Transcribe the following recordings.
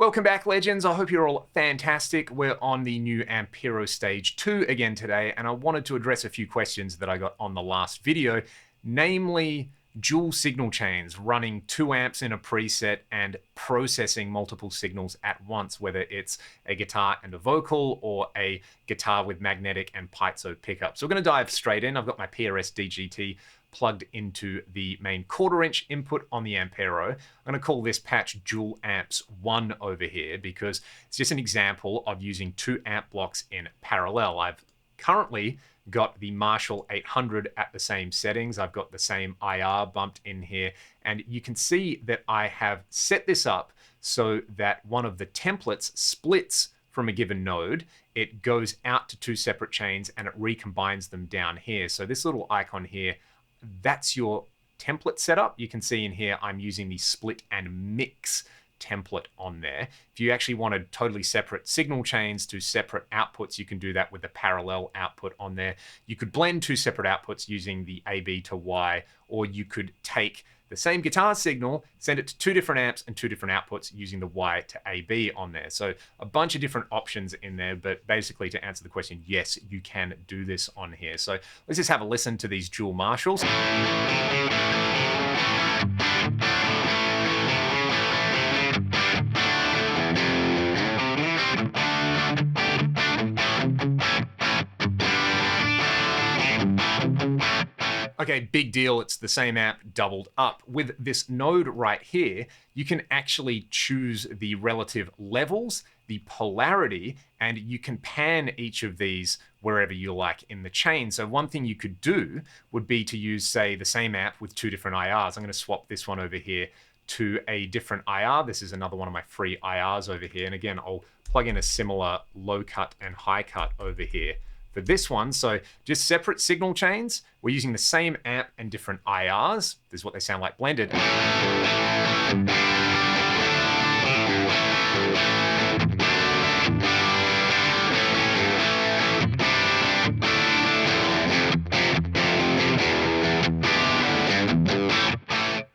Welcome back, legends. I hope you're all fantastic. We're on the new Ampero Stage 2 again today, and I wanted to address a few questions that I got on the last video, namely dual signal chains, running 2 amps in a preset and processing multiple signals at once, whether it's a guitar and a vocal or a guitar with magnetic and piezo pickups. So we're going to dive straight in. I've got my PRS DGT plugged into the main 1/4 inch input on the Ampero. I'm going to call this patch Dual Amps 1 over here because it's just an example of using 2 amp blocks in parallel. I've currently got the Marshall 800 at the same settings. I've got the same IR bumped in here, and you can see that I have set this up so that one of the templates splits from a given node. It goes out to 2 separate chains and it recombines them down here. So this little icon here, that's your template setup. You can see in here I'm using the split and mix template on there. If you actually wanted totally separate signal chains to separate outputs, you can do that with the parallel output on there. You could blend 2 separate outputs using the AB to Y, or you could take the same guitar signal, send it to 2 different amps and 2 different outputs using the Y to AB on there. So a bunch of different options in there, but basically to answer the question, yes, you can do this on here. So let's just have a listen to these dual Marshalls. Okay, big deal, it's the same amp doubled up. With this node right here, you can actually choose the relative levels, the polarity, and you can pan each of these wherever you like in the chain. So one thing you could do would be to use, say, the same amp with 2 different IRs. I'm going to swap this one over here to a different IR. This is another one of my free IRs over here. And again, I'll plug in a similar low cut and high cut over here for this one. So just separate signal chains. We're using the same amp and different IRs. This is what they sound like blended.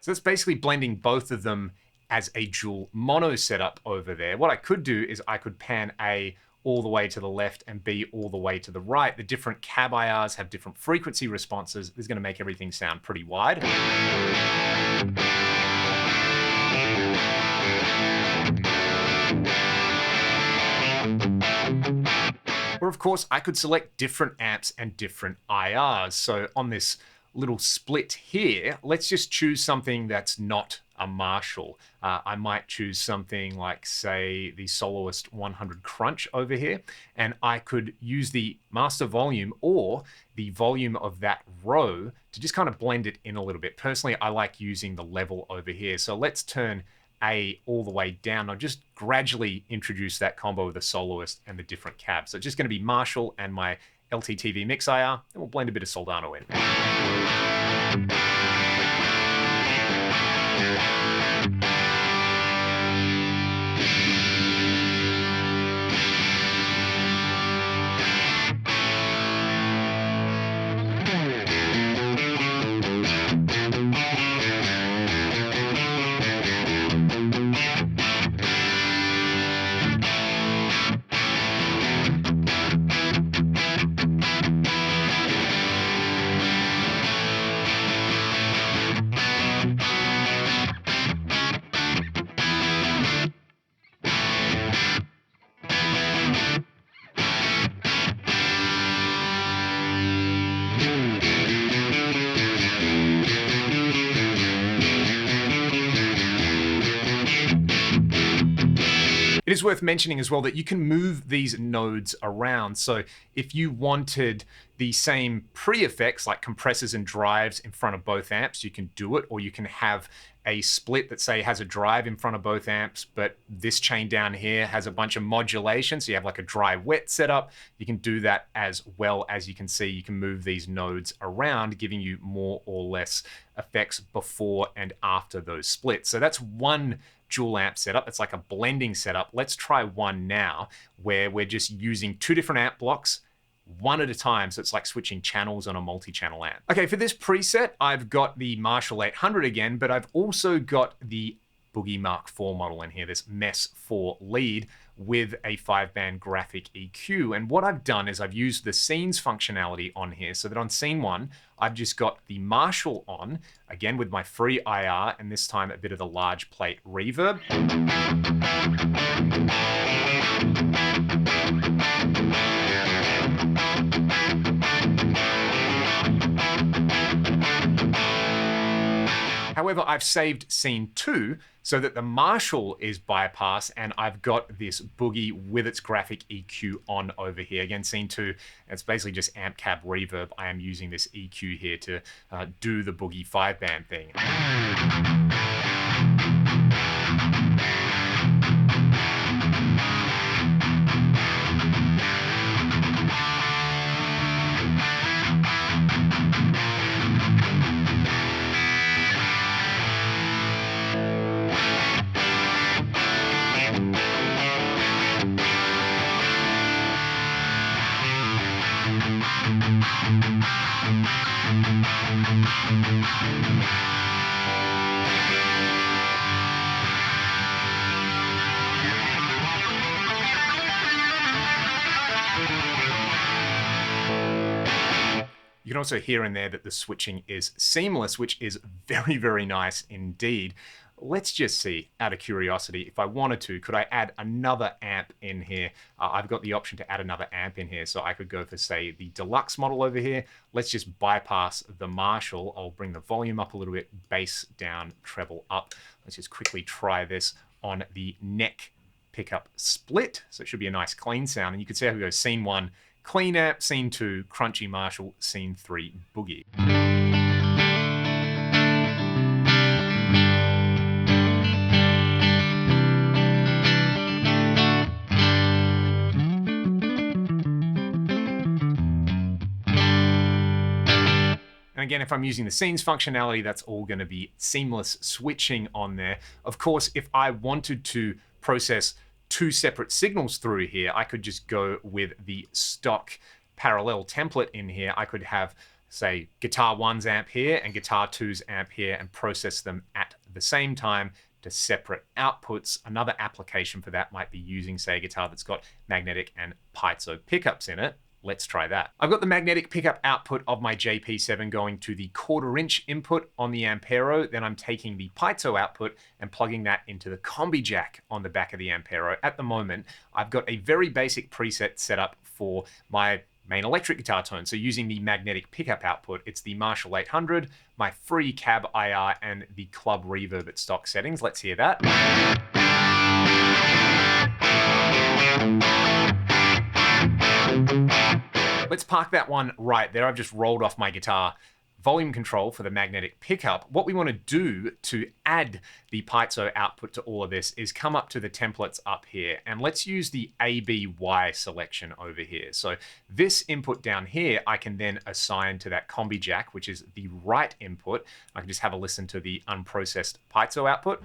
So it's basically blending both of them as a dual mono setup over there. What I could do is I could pan A all the way to the left and B all the way to the right. The different cab IRs have different frequency responses. This is going to make everything sound pretty wide. Or of course, I could select different amps and different IRs. So on this little split here, let's just choose something that's not a Marshall. I might choose something like, say, the Soloist 100 Crunch over here, and I could use the master volume or the volume of that row to just kind of blend it in a little bit. Personally, I like using the level over here. So let's turn A all the way down. I'll just gradually introduce that combo with the Soloist and the different cabs. So it's just going to be Marshall and my LTTV mix IR, and we'll blend a bit of Soldano in. It is worth mentioning as well that you can move these nodes around. So if you wanted the same pre-effects like compressors and drives in front of both amps, you can do it, or you can have a split that, say, has a drive in front of both amps, but this chain down here has a bunch of modulation, so you have like a dry-wet setup. You can do that as well. As you can see, you can move these nodes around, giving you more or less effects before and after those splits. So that's one dual amp setup. It's like a blending setup. Let's try one now where we're just using 2 different amp blocks, one at a time. So it's like switching channels on a multi-channel amp. Okay, for this preset, I've got the Marshall 800 again, but I've also got the Boogie Mark IV model in here, this Mess 4 lead with a 5-band graphic EQ. And what I've done is I've used the scenes functionality on here so that on scene 1, I've just got the Marshall on, again with my free IR, and this time a bit of the large plate reverb. However, I've saved scene 2 so that the Marshall is bypassed and I've got this Boogie with its graphic EQ on over here. Again, scene 2, it's basically just amp cab reverb. I am using this EQ here to do the Boogie 5-band thing. You can also hear in there that the switching is seamless, which is very, very nice indeed. Let's just see, out of curiosity, if I wanted to, could I add another amp in here? I've got the option to add another amp in here, so I could go for, say, the deluxe model over here. Let's just bypass the Marshall. I'll bring the volume up a little bit, bass down, treble up. Let's just quickly try this on the neck pickup split. So it should be a nice clean sound. And you can see how we go scene 1, clean amp, scene 2, crunchy Marshall, scene 3, Boogie. And again, if I'm using the scenes functionality, that's all going to be seamless switching on there. Of course, if I wanted to process 2 separate signals through here, I could just go with the stock parallel template in here. I could have, say, guitar 1's amp here and guitar 2's amp here and process them at the same time to separate outputs. Another application for that might be using, say, a guitar that's got magnetic and piezo pickups in it. Let's try that. I've got the magnetic pickup output of my JP7 going to the 1/4" input on the Ampero. Then I'm taking the piezo output and plugging that into the combi jack on the back of the Ampero. At the moment, I've got a very basic preset set up for my main electric guitar tone. So using the magnetic pickup output, it's the Marshall 800, my free cab IR, and the club reverb at stock settings. Let's hear that. Let's park that one right there. I've just rolled off my guitar volume control for the magnetic pickup. What we want to do to add the piezo output to all of this is come up to the templates up here, and let's use the ABY selection over here. So this input down here, I can then assign to that combi jack, which is the right input. I can just have a listen to the unprocessed piezo output.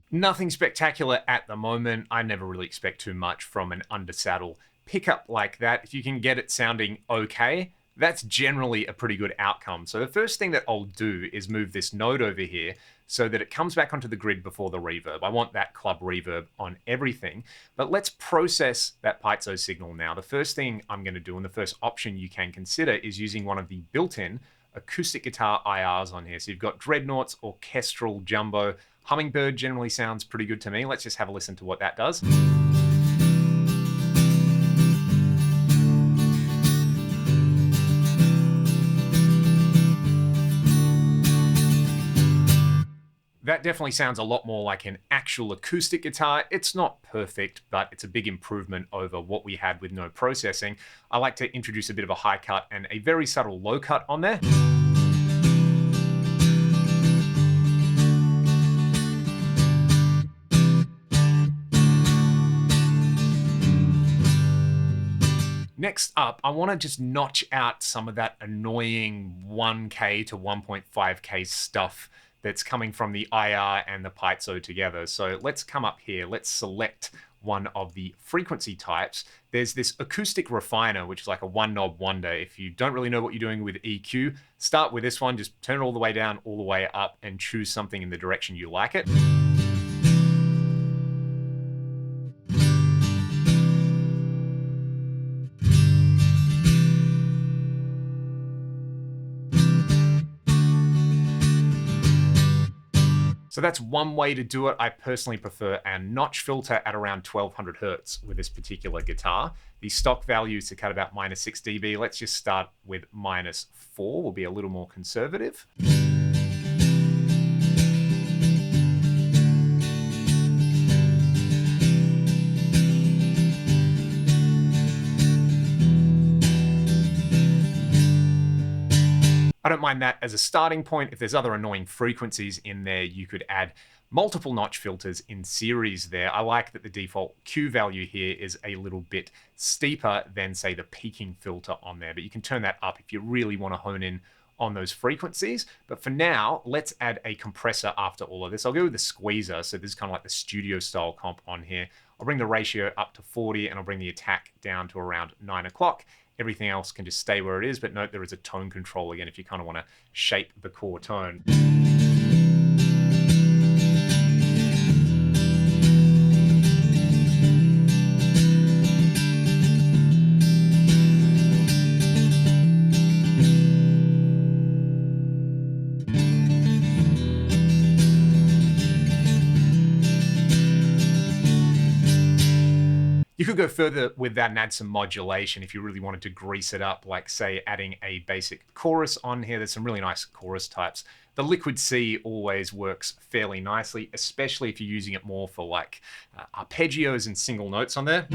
Nothing spectacular at the moment. I never really expect too much from an undersaddle pickup like that. If you can get it sounding okay, that's generally a pretty good outcome. So the first thing that I'll do is move this node over here so that it comes back onto the grid before the reverb. I want that club reverb on everything, but let's process that piezo signal now. The first thing I'm going to do, and the first option you can consider, is using one of the built-in acoustic guitar IRs on here. So you've got Dreadnoughts, Orchestral, Jumbo. Hummingbird generally sounds pretty good to me. Let's just have a listen to what that does. That definitely sounds a lot more like an actual acoustic guitar. It's not perfect, but it's a big improvement over what we had with no processing. I like to introduce a bit of a high cut and a very subtle low cut on there. Next up, I want to just notch out some of that annoying 1K to 1.5K stuff that's coming from the IR and the piezo together. So let's come up here. Let's select one of the frequency types, there's this acoustic refiner, which is like a one knob wonder. If you don't really know what you're doing with EQ, start with this one, just turn it all the way down, all the way up, and choose something in the direction you like it. So that's one way to do it. I personally prefer a notch filter at around 1200 Hertz with this particular guitar. The stock value is to cut about -6 dB. Let's just start with -4. We'll be a little more conservative. I don't mind that as a starting point. If there's other annoying frequencies in there, you could add multiple notch filters in series there. I like that the default Q value here is a little bit steeper than, say, the peaking filter on there, but you can turn that up if you really want to hone in on those frequencies. But for now, let's add a compressor after all of this. I'll go with the squeezer. So this is kind of like the studio style comp on here. I'll bring the ratio up to 40 and I'll bring the attack down to around 9 o'clock. Everything else can just stay where it is, but note there is a tone control again if you kind of want to shape the core tone. You could go further with that and add some modulation if you really wanted to grease it up, like say adding a basic chorus on here. There's some really nice chorus types. The Liquid C always works fairly nicely, especially if you're using it more for like arpeggios and single notes on there.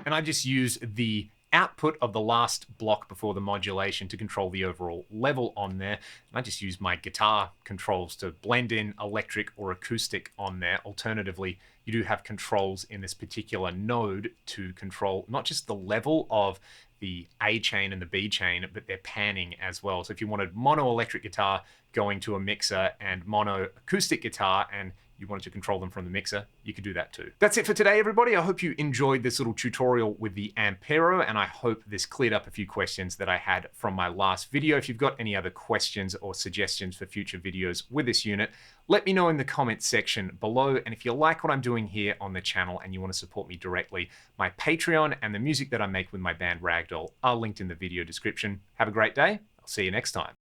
And I just use the output of the last block before the modulation to control the overall level on there. And I just use my guitar controls to blend in electric or acoustic on there. Alternatively, you do have controls in this particular node to control not just the level of the A chain and the B chain, but they're panning as well. So if you wanted mono electric guitar going to a mixer and mono acoustic guitar and you wanted to control them from the mixer, you could do that too. That's it for today, everybody. I hope you enjoyed this little tutorial with the Ampero, and I hope this cleared up a few questions that I had from my last video. If you've got any other questions or suggestions for future videos with this unit, let me know in the comments section below. And if you like what I'm doing here on the channel and you want to support me directly, my Patreon and the music that I make with my band Ragdoll are linked in the video description. Have a great day. I'll see you next time.